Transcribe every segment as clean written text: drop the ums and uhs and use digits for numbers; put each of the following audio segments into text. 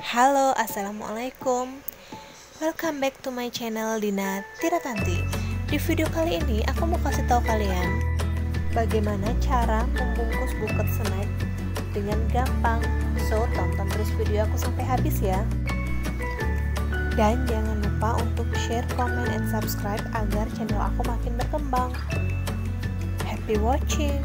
Halo, assalamualaikum. Welcome back to my channel Dina Tiratanti. Di video kali ini aku mau kasih tahu kalian bagaimana cara membungkus buket snack dengan gampang. So, tonton terus video aku sampai habis ya. Dan jangan lupa untuk share, comment, and subscribe agar channel aku makin berkembang. Happy watching.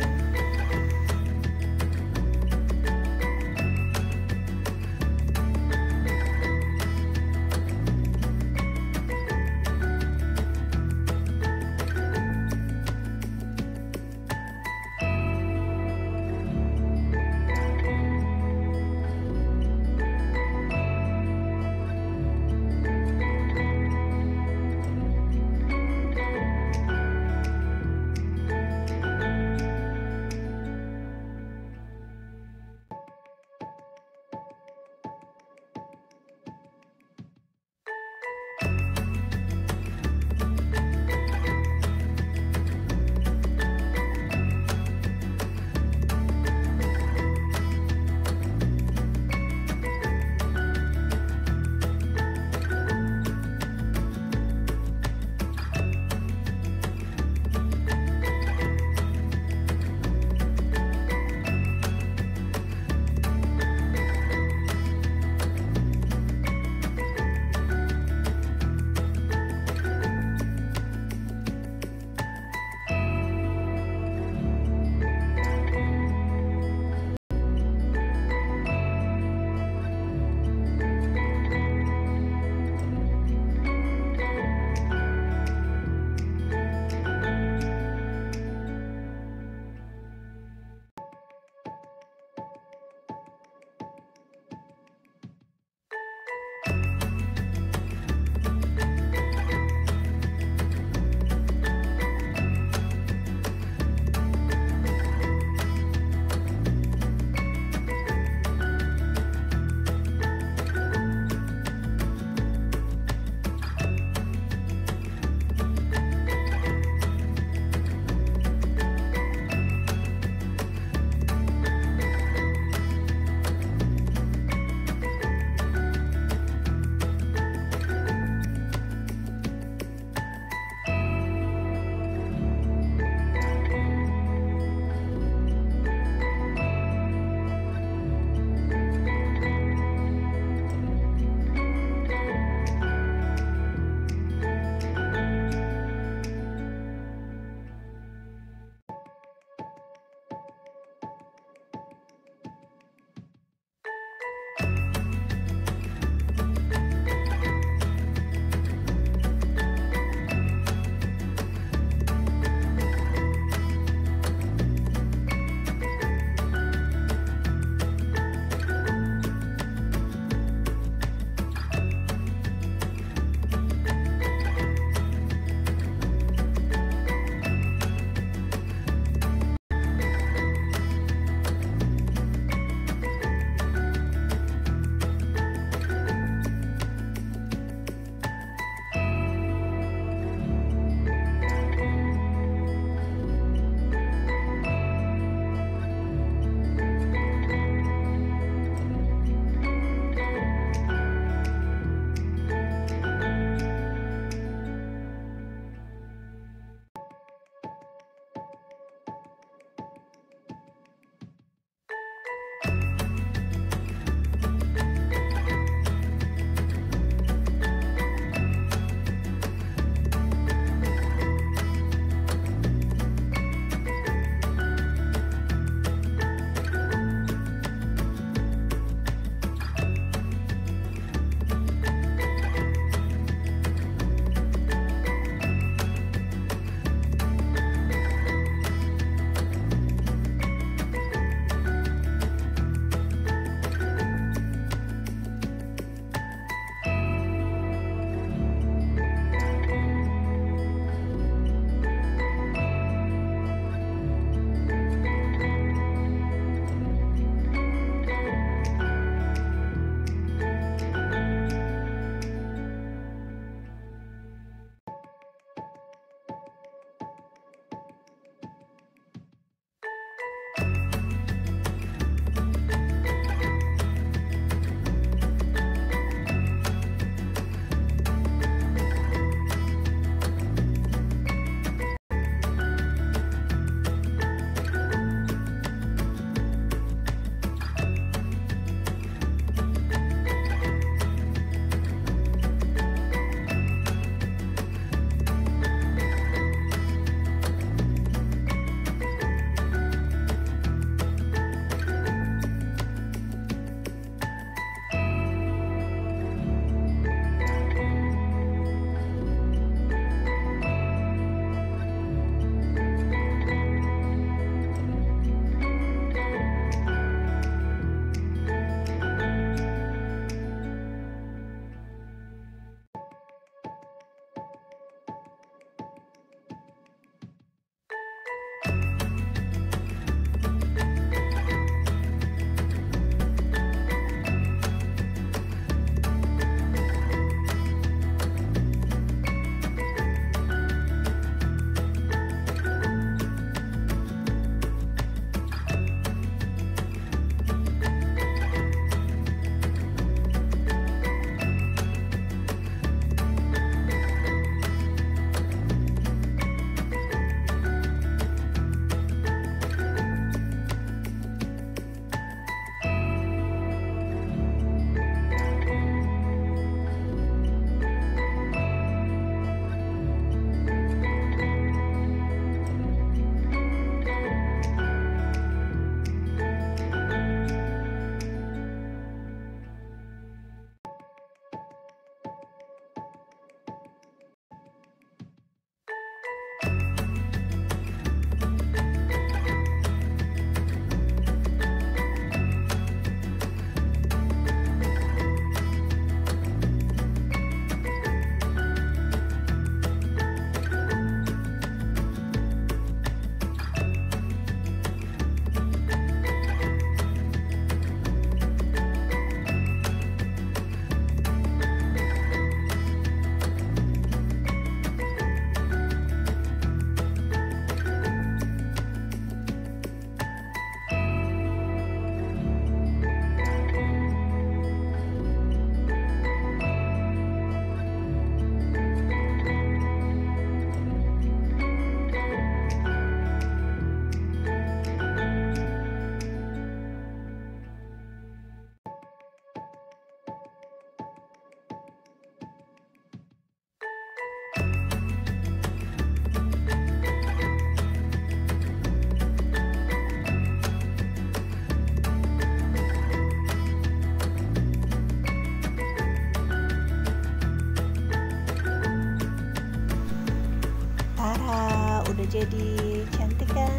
jadi cantik kan?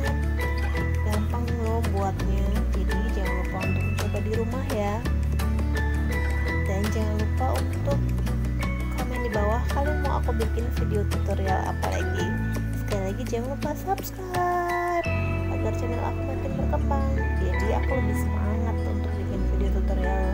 Gampang loh buatnya, jadi jangan lupa untuk mencoba di rumah ya. Dan jangan lupa untuk komen di bawah kalian mau aku bikin video tutorial apa lagi. Sekali lagi jangan lupa subscribe agar channel aku makin berkembang, jadi aku lebih semangat untuk bikin video tutorial